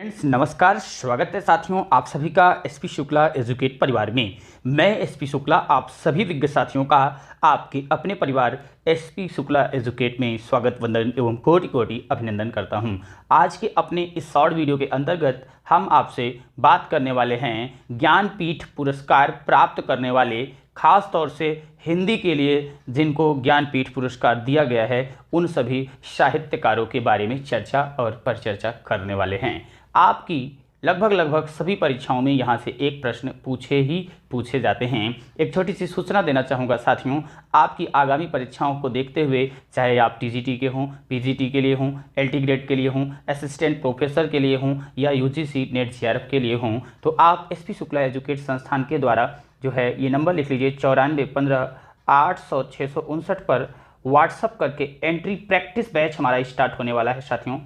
Friends नमस्कार, स्वागत है साथियों आप सभी का एसपी शुक्ला एजुकेट परिवार में। मैं एसपी शुक्ला आप सभी विज्ञ साथियों का आपके अपने परिवार एसपी शुक्ला एजुकेट में स्वागत वंदन एवं कोटि कोटि अभिनंदन करता हूं। आज के अपने इस शॉर्ट वीडियो के अंतर्गत हम आपसे बात करने वाले हैं ज्ञानपीठ पुरस्कार प्राप्त करने वाले, खास तौर से हिंदी के लिए जिनको ज्ञानपीठ पुरस्कार दिया गया है, उन सभी साहित्यकारों के बारे में चर्चा और परिचर्चा करने वाले हैं। आपकी लगभग सभी परीक्षाओं में यहाँ से एक प्रश्न पूछे जाते हैं। एक छोटी सी सूचना देना चाहूँगा साथियों, आपकी आगामी परीक्षाओं को देखते हुए, चाहे आप टीजीटी के हों, पीजीटी के लिए हों, एलटी ग्रेड के लिए हों, असिस्टेंट प्रोफेसर के लिए हों या यूजीसी नेट जेआरएफ के लिए हों, तो आप एसपी शुक्ला एजुकेट संस्थान के द्वारा जो है ये नंबर लिख लीजिए 9415 पर व्हाट्सअप करके एंट्री प्रैक्टिस बैच हमारा स्टार्ट होने वाला है साथियों।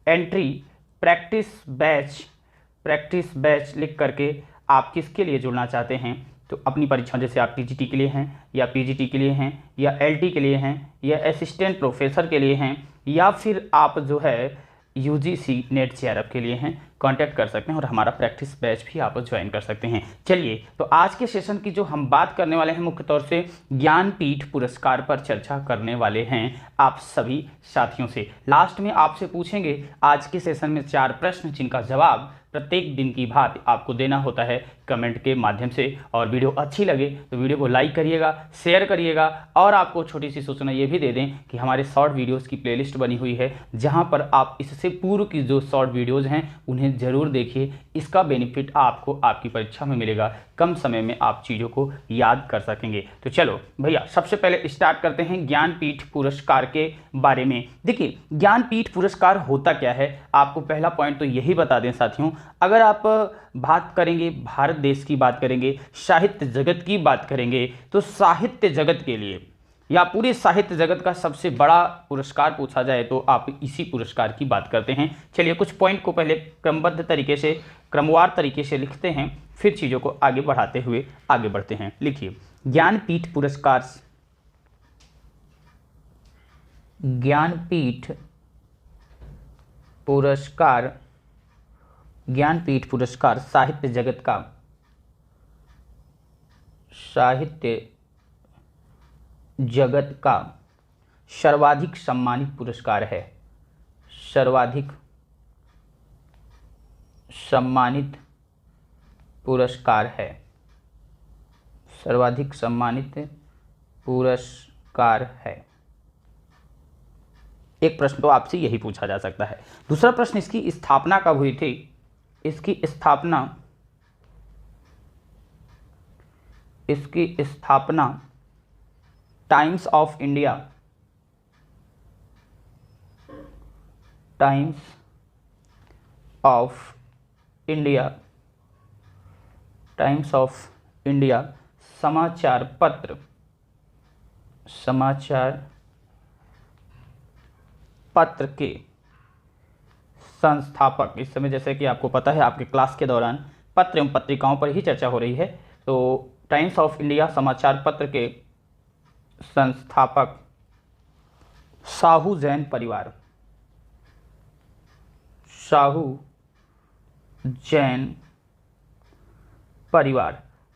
एंट्री प्रैक्टिस बैच लिख करके आप किसके लिए जुड़ना चाहते हैं, तो अपनी परीक्षा जैसे आप टीजीटी के लिए हैं या पीजीटी के लिए हैं या एलटी के लिए हैं या असिस्टेंट प्रोफेसर के लिए हैं या फिर आप जो है यूजीसी नेट जेआरएफ के लिए हैं, कांटेक्ट कर सकते हैं और हमारा प्रैक्टिस बैच भी आप ज्वाइन कर सकते हैं। चलिए, तो आज के सेशन की जो हम बात करने वाले हैं, मुख्य तौर से ज्ञानपीठ पुरस्कार पर चर्चा करने वाले हैं आप सभी साथियों से। लास्ट में आपसे पूछेंगे आज के सेशन में 4 प्रश्न, जिनका जवाब प्रत्येक दिन की भांति आपको देना होता है कमेंट के माध्यम से। और वीडियो अच्छी लगे तो वीडियो को लाइक करिएगा, शेयर करिएगा और आपको छोटी सी सूचना ये भी दे दें कि हमारे शॉर्ट वीडियोस की प्लेलिस्ट बनी हुई है, जहां पर आप इससे पूर्व की जो शॉर्ट वीडियोस हैं उन्हें ज़रूर देखिए। इसका बेनिफिट आपको आपकी परीक्षा में मिलेगा, कम समय में आप चीज़ों को याद कर सकेंगे। तो चलो भैया, सबसे पहले स्टार्ट करते हैं ज्ञानपीठ पुरस्कार के बारे में। देखिए, ज्ञानपीठ पुरस्कार होता क्या है, आपको पहला पॉइंट तो यही बता दें साथियों। अगर आप बात करेंगे, भारत देश की बात करेंगे, साहित्य जगत की बात करेंगे, तो साहित्य जगत के लिए या पूरे साहित्य जगत का सबसे बड़ा पुरस्कार पूछा जाए तो आप इसी पुरस्कार की बात करते हैं। चलिए, कुछ पॉइंट को पहले क्रमबद्ध तरीके से, क्रमवार तरीके से लिखते हैं, फिर चीज़ों को आगे बढ़ाते हुए आगे बढ़ते हैं। लिखिए, ज्ञानपीठ पुरस्कार साहित्य जगत का सर्वाधिक सम्मानित पुरस्कार है। सर्वाधिक सम्मानित पुरस्कार है। सर्वाधिक सम्मानित पुरस्कार है। एक प्रश्न तो आपसे यही पूछा जा सकता है। दूसरा प्रश्न, इसकी स्थापना कब हुई थी? इसकी स्थापना टाइम्स ऑफ इंडिया समाचार पत्र के संस्थापक, इस समय जैसे कि आपको पता है आपके क्लास के दौरान पत्र एवं पत्रिकाओं पर ही चर्चा हो रही है, तो टाइम्स ऑफ इंडिया समाचार पत्र के संस्थापक साहू जैन परिवार।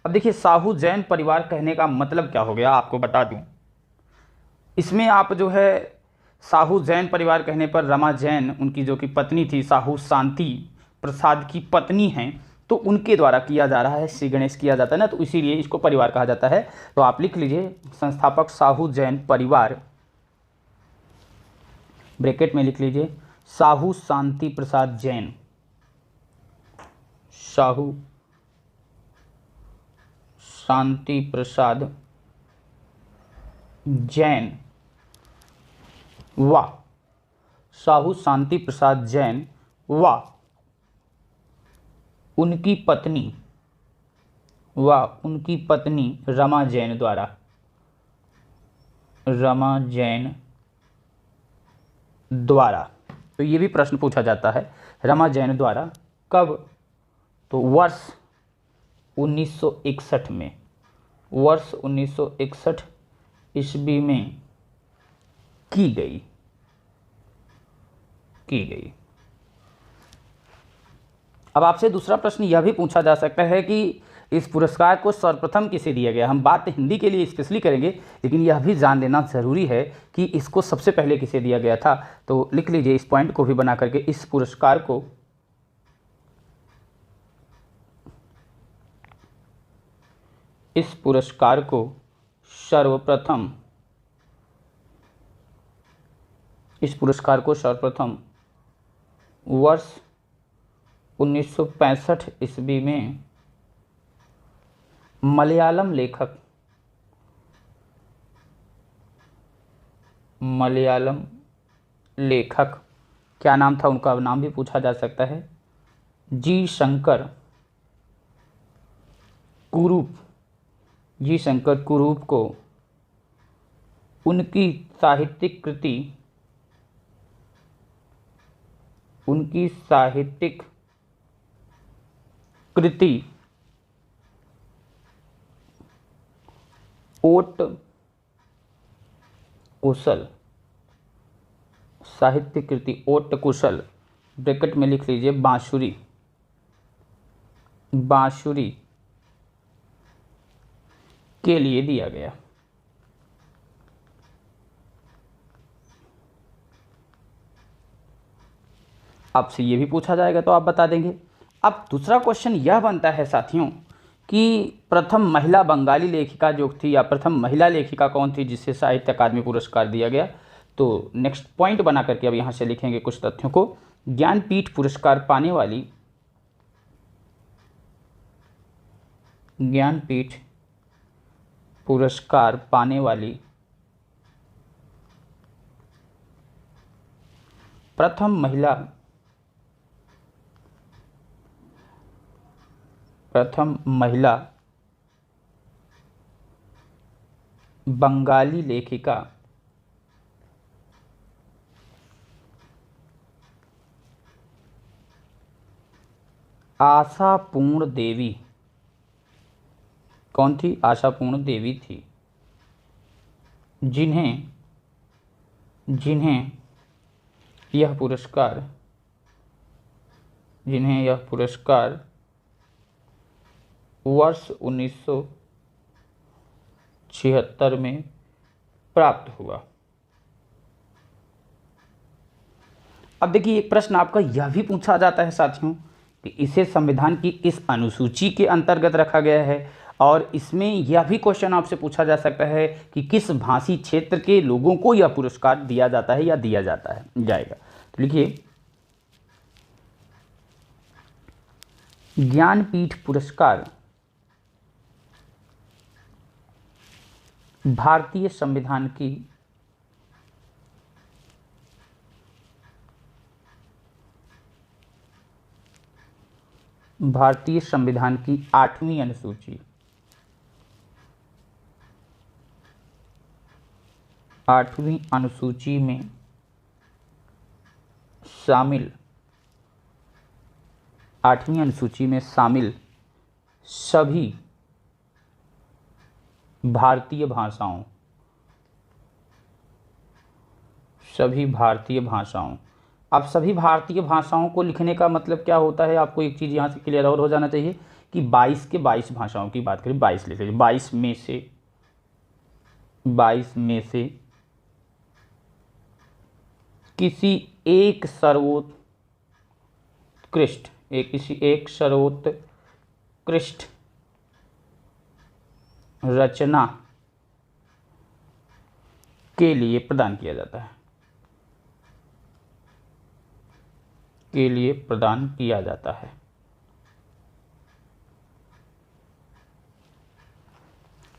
अब देखिए, साहू जैन परिवार कहने का मतलब क्या हो गया, आपको बता दूं। इसमें आप जो है साहू जैन परिवार कहने पर रमा जैन, उनकी जो कि पत्नी थी, साहू शांति प्रसाद की पत्नी हैं, तो उनके द्वारा किया जा रहा है। श्री गणेश किया जाता है ना, तो इसीलिए इसको परिवार कहा जाता है। तो आप लिख लीजिए, संस्थापक साहू जैन परिवार, ब्रैकेट में लिख लीजिए साहू शांति प्रसाद जैन। साहू शांति प्रसाद जैन व साहू शांति प्रसाद जैन व उनकी पत्नी रमा जैन द्वारा। तो ये भी प्रश्न पूछा जाता है, रमा जैन द्वारा कब? तो वर्ष 1961 में, वर्ष 1961 ईस्वी में की गई। अब आपसे दूसरा प्रश्न यह भी पूछा जा सकता है कि इस पुरस्कार को सर्वप्रथम किसे दिया गया। हम बात हिंदी के लिए स्पेशली करेंगे, लेकिन यह भी जान लेना ज़रूरी है कि इसको सबसे पहले किसे दिया गया था। तो लिख लीजिए इस पॉइंट को भी बना करके, इस पुरस्कार को सर्वप्रथम वर्ष 1965 ईस्वी में मलयालम लेखक क्या नाम था, उनका नाम भी पूछा जा सकता है, जी शंकर कुरूप को उनकी साहित्यिक कृति ओट कुशल ब्रैकेट में लिख लीजिए बांसुरी के लिए दिया गया। आपसे ये भी पूछा जाएगा तो आप बता देंगे। अब दूसरा क्वेश्चन यह बनता है साथियों कि प्रथम महिला बंगाली लेखिका जो थी, या प्रथम महिला लेखिका कौन थी जिसे साहित्य अकादमी पुरस्कार दिया गया। तो नेक्स्ट पॉइंट बना करके अब यहाँ से लिखेंगे कुछ तथ्यों को। ज्ञानपीठ पुरस्कार पाने वाली प्रथम महिला बंगाली लेखिका आशापूर्ण देवी कौन थी? आशापूर्ण देवी थी, जिन्हें यह पुरस्कार वर्ष 1976 में प्राप्त हुआ। अब देखिए एक प्रश्न आपका यह भी पूछा जाता है साथियों कि इसे संविधान की किस अनुसूची के अंतर्गत रखा गया है, और इसमें यह भी क्वेश्चन आपसे पूछा जा सकता है कि किस भाषी क्षेत्र के लोगों को यह पुरस्कार दिया जाता है या दिया जाएगा। तो लिखिए ज्ञानपीठ पुरस्कार भारतीय संविधान की 8वीं अनुसूची में शामिल सभी भारतीय भाषाओं अब सभी भारतीय भाषाओं को लिखने का मतलब क्या होता है, आपको एक चीज़ यहाँ से क्लियर और हो जाना चाहिए कि 22 के 22 भाषाओं की बात करें, 22 लिख लीजिए, 22 में से किसी एक सर्वोत्कृष्ट रचना के लिए प्रदान किया जाता है।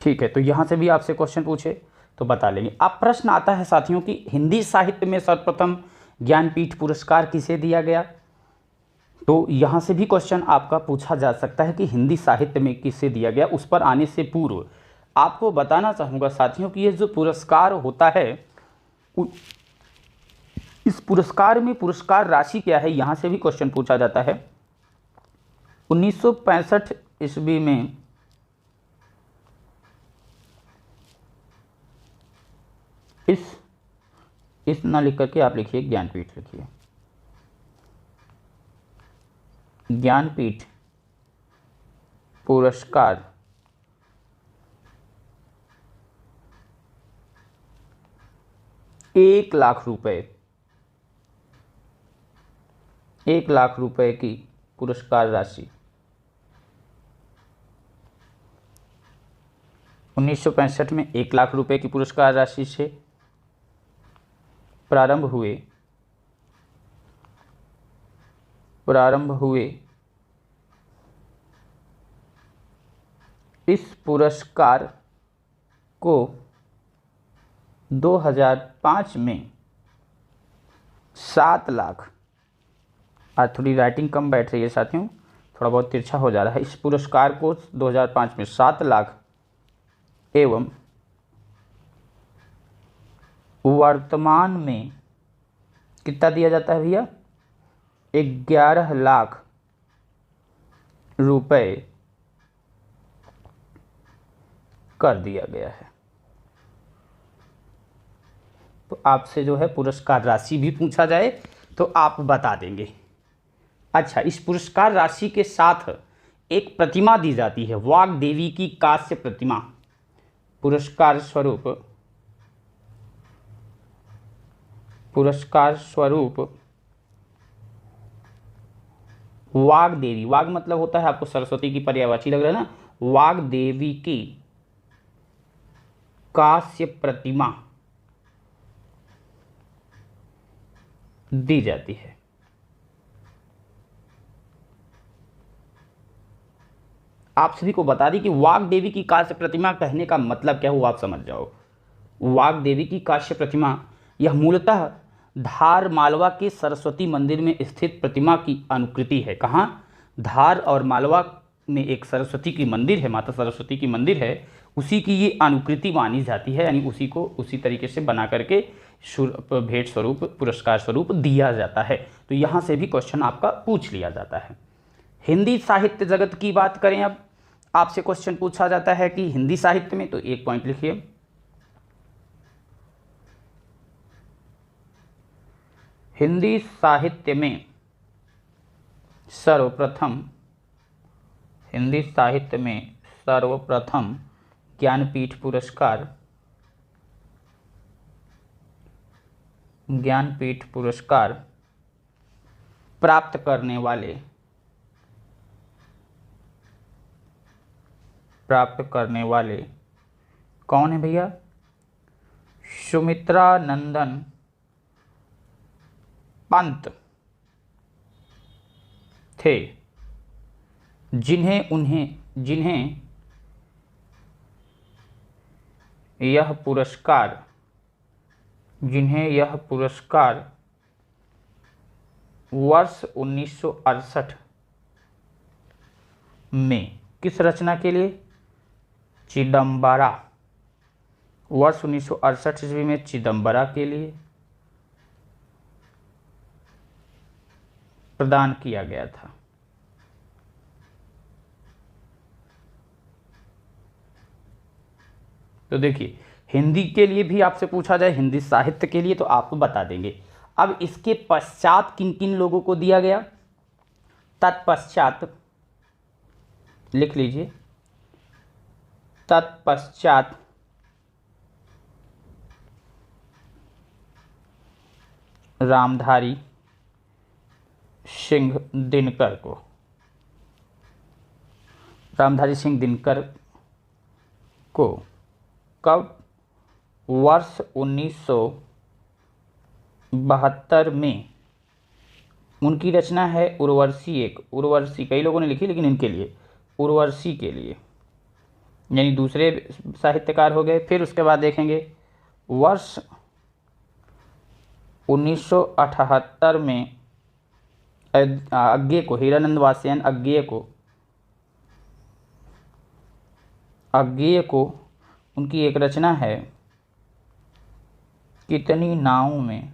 ठीक है, तो यहां से भी आपसे क्वेश्चन पूछे तो बता लेंगे। अब प्रश्न आता है साथियों कि हिंदी साहित्य में सर्वप्रथम ज्ञानपीठ पुरस्कार किसे दिया गया। तो यहाँ से भी क्वेश्चन आपका पूछा जा सकता है कि हिंदी साहित्य में किसे दिया गया। उस पर आने से पूर्व आपको बताना चाहूँगा साथियों कि ये जो पुरस्कार होता है, इस पुरस्कार में पुरस्कार राशि क्या है, यहाँ से भी क्वेश्चन पूछा जाता है। 1965 ईस्वी में इस ना लिख करके आप लिखिए ज्ञानपीठ लिखिए। ज्ञानपीठ पुरस्कार एक लाख रुपए की पुरस्कार राशि 1965 में 1 लाख रुपए की पुरस्कार राशि से प्रारंभ हुए इस पुरस्कार को 2005 में 7 लाख, आज थोड़ी राइटिंग कम बैठ रही है साथियों, थोड़ा बहुत तिरछा हो जा रहा है। इस पुरस्कार को 2005 में 7 लाख एवं वर्तमान में कितना दिया जाता है भैया, 11 लाख रुपए कर दिया गया है। तो आपसे जो है पुरस्कार राशि भी पूछा जाए तो आप बता देंगे। अच्छा, इस पुरस्कार राशि के साथ एक प्रतिमा दी जाती है, वाग देवी की कांस्य प्रतिमा। पुरस्कार स्वरूप वाग देवी, वाग मतलब होता है आपको सरस्वती की पर्यायवाची लग रहा है ना, वाग देवी की कांस्य प्रतिमा दी जाती है। आप सभी को बता दी कि वाग देवी की कांस्य प्रतिमा कहने का मतलब क्या हुआ, आप समझ जाओ। वाग देवी की कांस्य प्रतिमा यह मूलतः धार मालवा के सरस्वती मंदिर में स्थित प्रतिमा की अनुकृति है। कहाँ? धार और मालवा में एक सरस्वती की मंदिर है, माता सरस्वती की मंदिर है, उसी की ये अनुकृति मानी जाती है, यानी उसी को उसी तरीके से बना करके भेंट स्वरूप, पुरस्कार स्वरूप दिया जाता है। तो यहाँ से भी क्वेश्चन आपका पूछ लिया जाता है। हिंदी साहित्य जगत की बात करें, अब आपसे क्वेश्चन पूछा जाता है कि हिंदी साहित्य में, तो एक पॉइंट लिखिए, हिंदी साहित्य में सर्वप्रथम ज्ञानपीठ पुरस्कार प्राप्त करने वाले कौन है भैया? सुमित्रा नंदन पंत थे, जिन्हें यह पुरस्कार वर्ष 1968 में किस रचना के लिए? चिदम्बरा। वर्ष 1968 ईस्वी में चिदम्बरा के लिए प्रदान किया गया था। तो देखिए, हिंदी के लिए भी आपसे पूछा जाए, हिंदी साहित्य के लिए, तो आप बता देंगे। अब इसके पश्चात किन किन लोगों को दिया गया? तत्पश्चात लिख लीजिए, तत्पश्चात रामधारी सिंह दिनकर को कब? वर्ष 1972 में उनकी रचना है उर्वशी, कई लोगों ने लिखी, लेकिन इनके लिए उर्वशी के लिए, यानी दूसरे साहित्यकार हो गए। फिर उसके बाद देखेंगे वर्ष 1978 में अज्ञे को, हीरानंद वात्स्यायन अज्ञेय को उनकी एक रचना है कितनी नावों में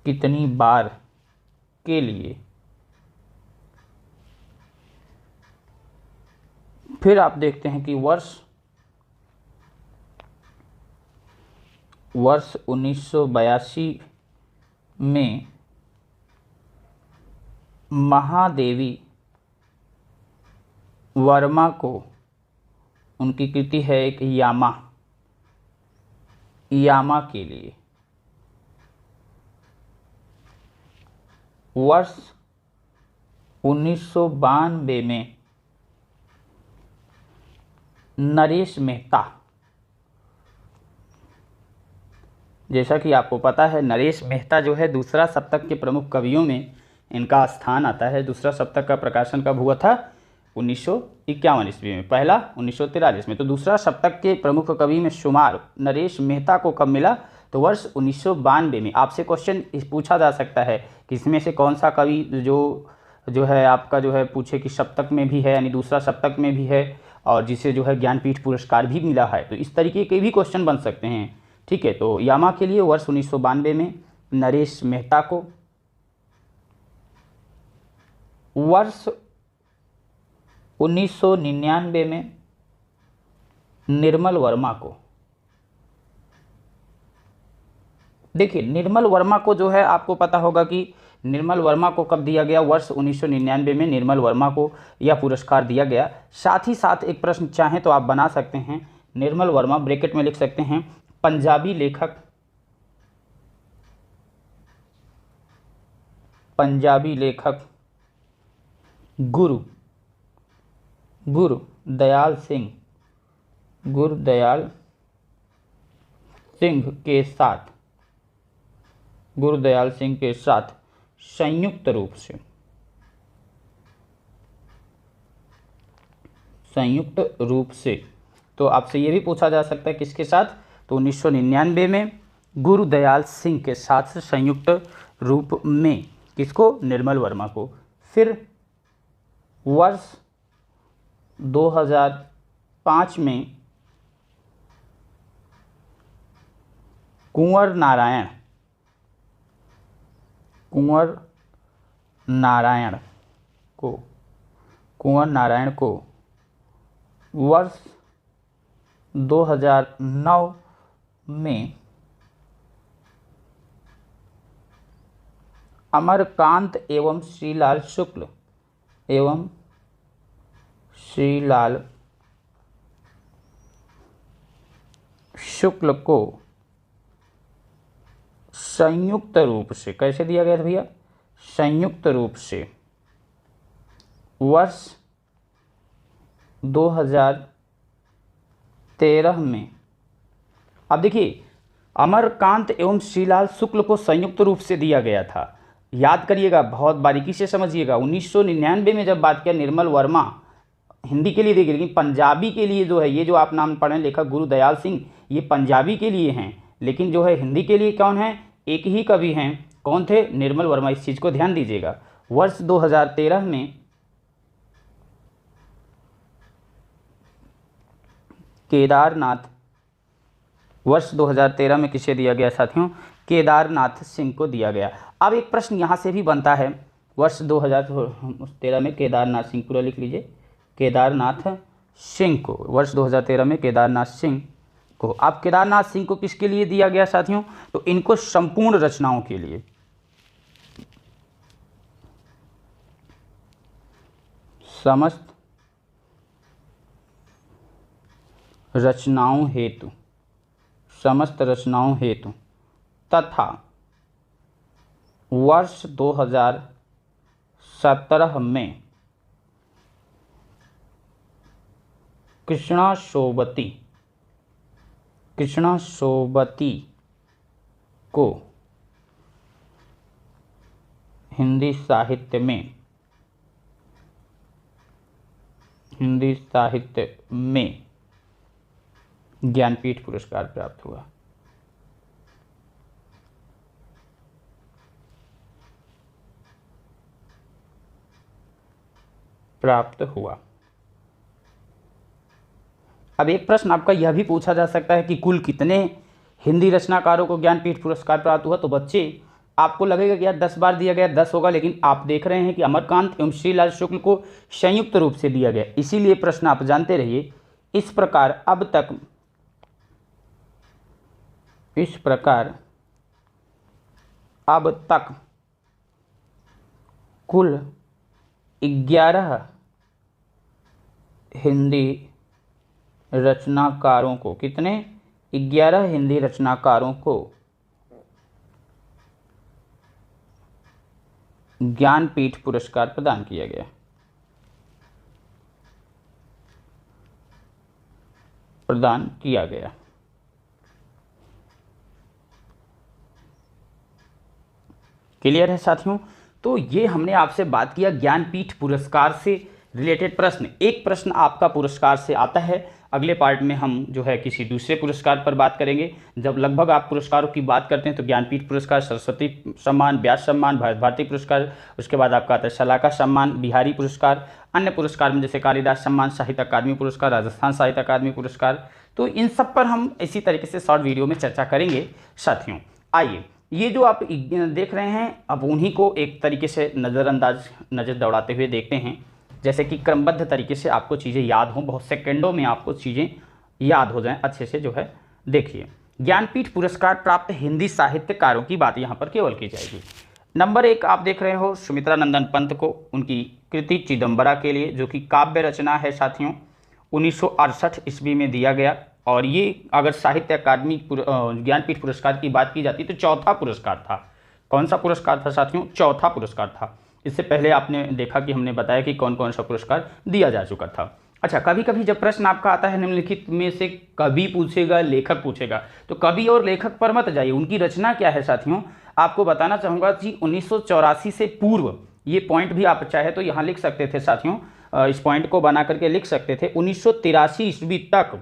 कितनी बार के लिए। फिर आप देखते हैं कि वर्ष वर्ष 1982 में महादेवी वर्मा को, उनकी कृति है एक यामा के लिए। वर्ष 1992 में नरेश मेहता, जैसा कि आपको पता है नरेश मेहता जो है दूसरा सप्तक के प्रमुख कवियों में इनका स्थान आता है। दूसरा सप्तक का प्रकाशन कब हुआ था? 1951 ईस्वी में, पहला 1943 में। तो दूसरा सप्तक के प्रमुख कवि में शुमार नरेश मेहता को कब मिला? तो वर्ष 1992 में। आपसे क्वेश्चन पूछा जा सकता है कि इसमें से कौन सा कवि जो है आपका जो है पूछे कि सप्तक में भी है, यानी दूसरा सप्तक में भी है, और जिसे जो है ज्ञानपीठ पुरस्कार भी मिला है। तो इस तरीके के भी क्वेश्चन बन सकते हैं। ठीक है, तो यामा के लिए वर्ष 1992 में नरेश मेहता को, वर्ष 1999 में निर्मल वर्मा को। देखिए निर्मल वर्मा को जो है आपको पता होगा कि निर्मल वर्मा को कब दिया गया? वर्ष 1999 में निर्मल वर्मा को यह पुरस्कार दिया गया। साथ ही साथ एक प्रश्न चाहें तो आप बना सकते हैं, निर्मल वर्मा ब्रैकेट में लिख सकते हैं पंजाबी लेखक गुरुदयाल सिंह के साथ संयुक्त रूप से। तो आपसे ये भी पूछा जा सकता है किसके साथ? तो 1999 में गुरुदयाल सिंह के साथ संयुक्त रूप में। किसको? निर्मल वर्मा को। फिर वर्ष 2005 में कुंवर नारायण को वर्ष 2009 में अमरकांत एवं श्रीलाल शुक्ल को संयुक्त रूप से, कैसे दिया गया था भैया? संयुक्त रूप से वर्ष 2013 में। अब देखिए अमरकांत एवं श्रीलाल शुक्ल को संयुक्त रूप से दिया गया था। याद करिएगा, बहुत बारीकी से समझिएगा। 1999 में जब बात किया निर्मल वर्मा हिंदी के लिए देखिए, लेकिन पंजाबी के लिए जो है ये जो आप नाम पढ़ें लेखक गुरुदयाल सिंह, ये पंजाबी के लिए हैं, लेकिन जो है हिंदी के लिए कौन है? एक ही कवि हैं। कौन थे? निर्मल वर्मा। इस चीज़ को ध्यान दीजिएगा। वर्ष 2013 में वर्ष 2013 में किसे दिया गया साथियों? केदारनाथ सिंह को दिया गया। अब एक प्रश्न यहाँ से भी बनता है, वर्ष 2013 में केदारनाथ सिंह, पूरा लिख लीजिए, केदारनाथ सिंह को वर्ष 2013 में केदारनाथ सिंह को। अब केदारनाथ सिंह को किसके लिए दिया गया साथियों? तो इनको संपूर्ण रचनाओं के लिए, समस्त रचनाओं हेतु तथा वर्ष 2017 में कृष्णा शोभती को हिंदी साहित्य में ज्ञानपीठ पुरस्कार प्राप्त हुआ। अब एक प्रश्न आपका यह भी पूछा जा सकता है कि कुल कितने हिंदी रचनाकारों को ज्ञानपीठ पुरस्कार प्राप्त हुआ? तो बच्चे आपको लगेगा कि यार 10 बार दिया गया, 10 होगा, लेकिन आप देख रहे हैं कि अमरकांत एवं श्रीलाल शुक्ल को संयुक्त रूप से दिया गया, इसीलिए प्रश्न आप जानते रहिए। इस प्रकार अब तक इस प्रकार अब तक कुल 11 हिंदी रचनाकारों को, कितने, 11 हिंदी रचनाकारों को ज्ञानपीठ पुरस्कार प्रदान किया गया। क्लियर है साथियों? तो ये हमने आपसे बात किया ज्ञानपीठ पुरस्कार से रिलेटेड प्रश्न। एक प्रश्न आपका पुरस्कार से आता है, अगले पार्ट में हम जो है किसी दूसरे पुरस्कार पर बात करेंगे। जब लगभग आप पुरस्कारों की बात करते हैं तो ज्ञानपीठ पुरस्कार, सरस्वती सम्मान, व्यास सम्मान, भारत भारती पुरस्कार, उसके बाद आपका आता है शलाका सम्मान, बिहारी पुरस्कार, अन्य पुरस्कार में जैसे कालिदास सम्मान, साहित्य अकादमी पुरस्कार, राजस्थान साहित्य अकादमी पुरस्कार। तो इन सब पर हम इसी तरीके से शॉर्ट वीडियो में चर्चा करेंगे साथियों। आइए, ये जो आप देख रहे हैं अब उन्हीं को एक तरीके से नज़र दौड़ाते हुए देखते हैं, जैसे कि क्रमबद्ध तरीके से आपको चीज़ें याद हों, बहुत सेकंडों में आपको चीज़ें याद हो जाएं अच्छे से। जो है देखिए, ज्ञानपीठ पुरस्कार प्राप्त हिंदी साहित्यकारों की बात यहाँ पर केवल की जाएगी। नंबर 1 आप देख रहे हो सुमित्रा नंदन पंत को, उनकी कृति चिदम्बरा के लिए, जो कि काव्य रचना है साथियों, 1968 ईस्वी में दिया गया। और ये अगर साहित्य अकादमी ज्ञानपीठ पुरस्कार की बात की जाती तो चौथा पुरस्कार था। कौन सा पुरस्कार था साथियों? चौथा पुरस्कार था। इससे पहले आपने देखा कि हमने बताया कि कौन कौन सा पुरस्कार दिया जा चुका था। अच्छा, कभी कभी जब प्रश्न आपका आता है निम्नलिखित में से कवि पूछेगा, लेखक पूछेगा, तो कवि और लेखक पर मत जाइए, उनकी रचना क्या है साथियों। आपको बताना चाहूँगा कि 1984 से पूर्व, ये पॉइंट भी आप चाहे तो यहाँ लिख सकते थे साथियों, इस पॉइंट को बना करके लिख सकते थे। 1983 ईस्वी तक,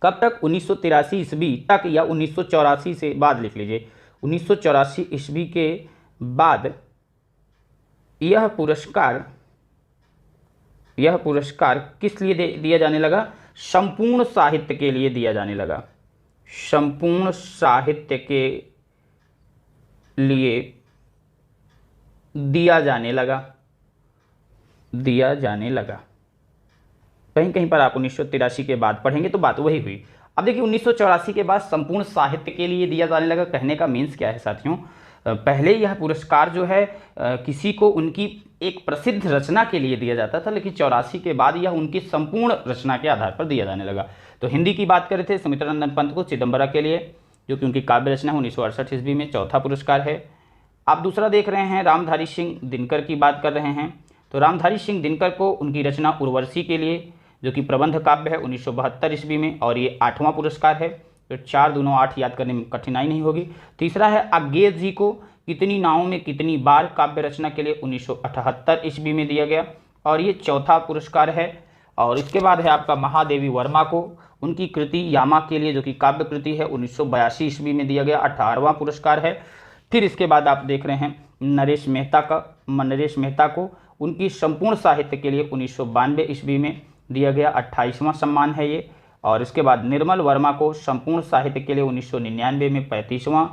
कब तक? 1983 ईस्वी तक, या 1984 से बाद लिख लीजिए। 1984 ईस्वी के बाद यह पुरस्कार किस लिए दिया जाने लगा? संपूर्ण साहित्य के लिए दिया जाने लगा। संपूर्ण साहित्य के लिए दिया जाने लगा। कहीं कहीं पर आप 1983 के बाद पढ़ेंगे तो बात वही हुई। अब देखिए, 1984 के बाद संपूर्ण साहित्य के लिए दिया जाने लगा। कहने का मीन्स क्या है साथियों? पहले यह पुरस्कार जो है किसी को उनकी एक प्रसिद्ध रचना के लिए दिया जाता था, लेकिन 84 के बाद यह उनकी संपूर्ण रचना के आधार पर दिया जाने लगा। तो हिंदी की बात करें थे सुमित्रा नंदन पंत को चिदम्बरा के लिए, जो कि उनकी काव्य रचना 1968 ईस्वी में, चौथा पुरस्कार है। आप दूसरा देख रहे हैं रामधारी सिंह दिनकर की बात कर रहे हैं, तो रामधारी सिंह दिनकर को उनकी रचना उर्वशी के लिए, जो कि प्रबंध काव्य है, 1972 ईस्वी में, और ये 8वां पुरस्कार है। तो 4 दूनों 8 याद करने में कठिनाई नहीं होगी। तीसरा है अज्ञेय जी को कितनी नावों में कितनी बार काव्य रचना के लिए, 1978 ईस्वी में दिया गया, और ये चौथा पुरस्कार है। और इसके बाद है आपका महादेवी वर्मा को उनकी कृति यामा के लिए, जो कि काव्य कृति है, 1982 ईस्वी में दिया गया, 18वां पुरस्कार है। फिर इसके बाद आप देख रहे हैं नरेश मेहता को उनकी संपूर्ण साहित्य के लिए 1992 ईस्वी में दिया गया, 28वां सम्मान है ये। और इसके बाद निर्मल वर्मा को संपूर्ण साहित्य के लिए 1999 में 35वां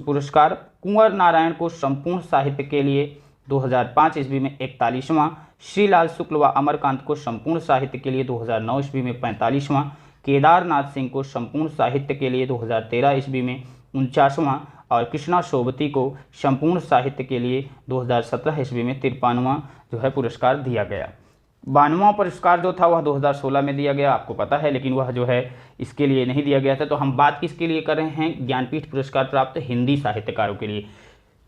पुरस्कार। कुंवर नारायण को संपूर्ण साहित्य के लिए 2005 ईस्वी में 41वां। श्रीलाल शुक्ल व अमरकांत को संपूर्ण साहित्य के लिए 2009 ईस्वी में 45वां। केदारनाथ सिंह को संपूर्ण साहित्य के लिए 2013 ईस्वी में 49वां। और कृष्णा सोबती को संपूर्ण साहित्य के लिए 2017 ईस्वी में 53वां जो है पुरस्कार दिया गया। 92वां पुरस्कार जो था वह 2016 में दिया गया, आपको पता है, लेकिन वह जो है इसके लिए नहीं दिया गया था। तो हम बात किसके लिए कर रहे हैं? ज्ञानपीठ पुरस्कार प्राप्त हिंदी साहित्यकारों के लिए।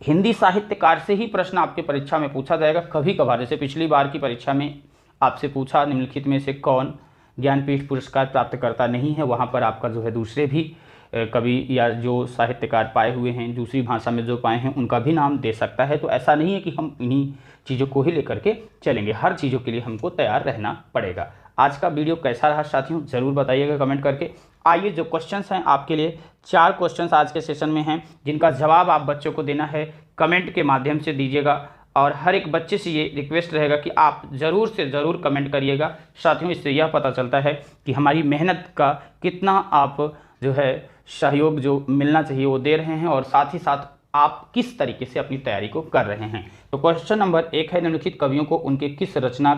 हिंदी साहित्यकार से ही प्रश्न आपके परीक्षा में पूछा जाएगा कभी कभार। जैसे पिछली बार की परीक्षा में आपसे पूछा निम्नलिखित में से कौन ज्ञानपीठ पुरस्कार प्राप्त करता नहीं है, वहाँ पर आपका जो है दूसरे भी कवि या जो साहित्यकार पाए हुए हैं, दूसरी भाषा में जो पाए हैं, उनका भी नाम दे सकता है। तो ऐसा नहीं है कि हम इन्हीं चीज़ों को ही लेकर के चलेंगे, हर चीज़ों के लिए हमको तैयार रहना पड़ेगा। आज का वीडियो कैसा रहा साथियों, ज़रूर बताइएगा कमेंट करके। आइए, जो क्वेश्चंस हैं आपके लिए 4 क्वेश्चंस आज के सेशन में हैं, जिनका जवाब आप बच्चों को देना है, कमेंट के माध्यम से दीजिएगा। और हर एक बच्चे से ये रिक्वेस्ट रहेगा कि आप ज़रूर से ज़रूर कमेंट करिएगा साथियों। इससे यह पता चलता है कि हमारी मेहनत का कितना आप जो है सहयोग जो मिलना चाहिए वो दे रहे हैं, और साथ ही साथ आप किस तरीके से अपनी तैयारी को कर रहे हैं। तो क्वेश्चन नंबर 1 है, निम्नलिखित कवियों को उनके किस रचना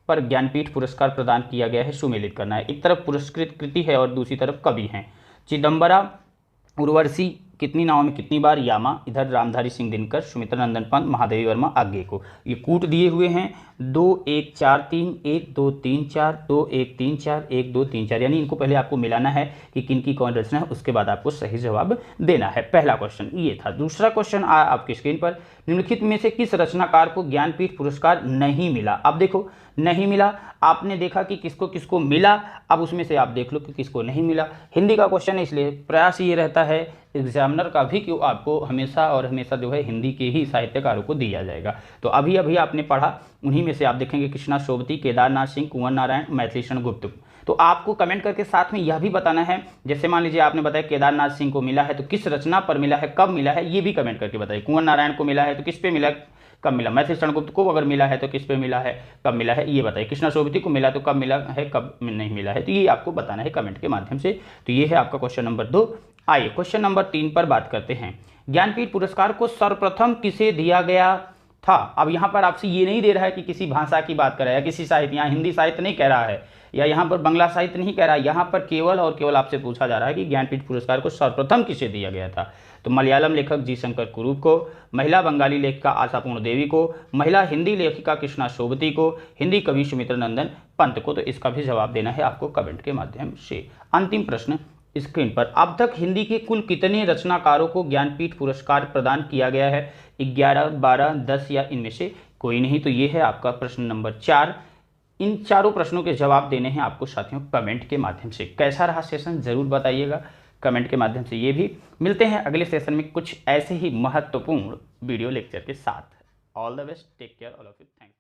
पर ज्ञानपीठ पुरस्कार प्रदान किया गया है, सुमेलित करना है। एक तरफ पुरस्कृत कृति है और दूसरी तरफ कवि हैं। चिदम्बरा उर्वशी कितनी नावों में कितनी बार, यामा, इधर रामधारी सिंह दिनकर, सुमित्रा नंदन पंत, महादेवी वर्मा, आगे को। ये कूट दिए हुए हैं 2 1 4 3 1 2 3 4 2 1 3 4 1 2 3 4, यानी इनको पहले आपको मिलाना है कि किन की कौन रचना है, उसके बाद आपको सही जवाब देना है। पहला क्वेश्चन ये था। दूसरा क्वेश्चन आया आपकी स्क्रीन पर, निम्नलिखित में से किस रचनाकार को ज्ञानपीठ पुरस्कार नहीं मिला। अब देखो नहीं मिला, आपने देखा कि किसको किसको मिला, अब उसमें से आप देख लो कि किसको नहीं मिला। हिंदी का क्वेश्चन है, इसलिए प्रयास ये रहता है एग्जामिनर का भी कि आपको हमेशा और हमेशा जो है हिंदी के ही साहित्यकारों को दिया जाएगा। तो अभी अभी आपने पढ़ा, उन्हीं में से आप देखेंगे कृष्णा सोबती, केदारनाथ सिंह, कुंवर नारायण, मैथिली शरण गुप्त। तो आपको कमेंट करके साथ में यह भी बताना है, जैसे मान लीजिए आपने बताया केदारनाथ सिंह को मिला है तो किस रचना पर मिला है, कब मिला है, ये भी कमेंट करके बताइए। कुंवर नारायण को मिला है तो किस पे मिला, कब मिला। मैथिली शरण गुप्त को अगर मिला है तो किस पे मिला है, कब मिला है, ये बताइए। कृष्णा सोबती को मिला तो कब मिला है, कब नहीं मिला है, तो ये आपको बताना है कमेंट के माध्यम से। तो ये है आपका क्वेश्चन नंबर 2। आइए क्वेश्चन नंबर 3 पर बात करते हैं। ज्ञानपीठ पुरस्कार को सर्वप्रथम किसे दिया गया था। अब यहाँ पर आपसे ये नहीं दे रहा है कि किसी भाषा की बात कर रहा है या किसी साहित्य, यहाँ हिंदी साहित्य नहीं कह रहा है या यहाँ पर बंगला साहित्य नहीं कह रहा है, यहाँ पर केवल और केवल आपसे पूछा जा रहा है कि ज्ञानपीठ पुरस्कार को सर्वप्रथम किसे दिया गया था। तो मलयालम लेखक जी शंकर कुरूप को, महिला बंगाली लेखिका आशापूर्ण देवी को, महिला हिंदी लेखिका कृष्णा सोबती को, हिंदी कवि सुमित्रा नंदन पंत को। तो इसका भी जवाब देना है आपको कमेंट के माध्यम से। अंतिम प्रश्न स्क्रीन पर, अब तक हिंदी के कुल कितने रचनाकारों को ज्ञानपीठ पुरस्कार प्रदान किया गया है, 11, 12, 10 या इनमें से कोई नहीं। तो ये है आपका प्रश्न नंबर 4। इन चारों प्रश्नों के जवाब देने हैं आपको साथियों कमेंट के माध्यम से। कैसा रहा सेशन जरूर बताइएगा कमेंट के माध्यम से। ये भी मिलते हैं अगले सेशन में कुछ ऐसे ही महत्वपूर्ण वीडियो लेक्चर के साथ। All the best, take care all of you, thanks.